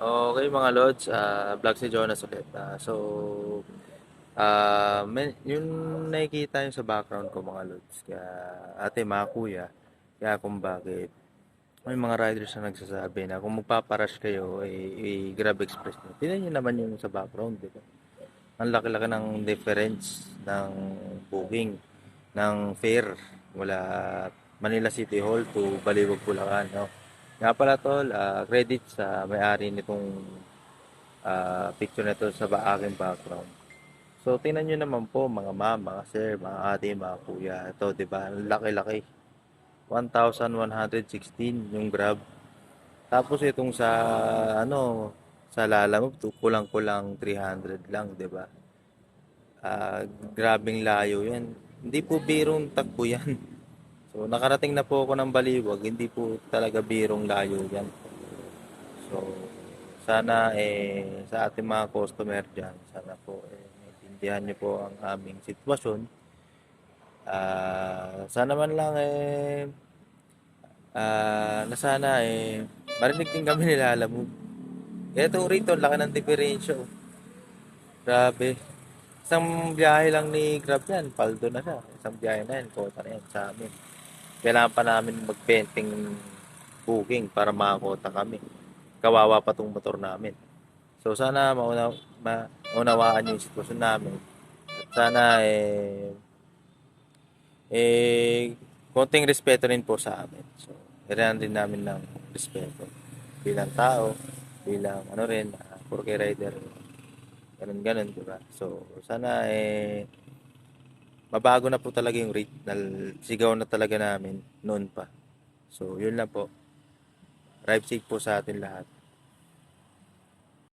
Okay mga lods, vlog si Jonas ulit. Yung nakikita nyo sa background ko mga lods, kaya ate mga kuya, kaya kung bakit may mga riders na nagsasabi na kung magpaparush kayo, i-Grab Express nyo. Tingnan nyo naman yung sa background, di ba? Ang laki-laki ng difference ng booking, ng fare, mula Manila City Hall to Baliwag, Bulacan, no? Nga pala tol, credit sa may-ari nitong picture na to sa aking background. So, tingnan nyo naman po mga ma'am, mga sir, mga ate, mga kuya. Ito, di ba? Ang laki-laki. 1,116 yung Grab. Tapos itong sa, ano, sa Lalamove, kulang-kulang 300 lang, di ba? Ah, grabing layo yan. Hindi po birong takbo yan. So, nakarating na po ako ng Baliwag, hindi po talaga birong layo yan. So, sana sa ating mga customer dyan, sana po maintindihan niyo po ang aming sitwasyon. Sana man lang na sana marinig din kami nila alam mo. Etong rito, laki ng diferensya. Oh. Grabe. Isang biyahe lang ni Grab yan, paldo na siya. Isang biyahe na yan, kota na yan sa amin. Kailangan pa namin magpenting booking para makakota kami. Kawawa pa tong motor namin. So sana maunawaan yung sitwasyon namin. At sana konting respeto rin po sa amin. So, kailangan din namin ng respeto bilang tao, bilang ano rin, porke rider, ganun ganun, di ba? So, sana mabago na po talaga yung rate na sigaw na talaga namin noon pa. So, yun lang po. Drive safe po sa atin lahat.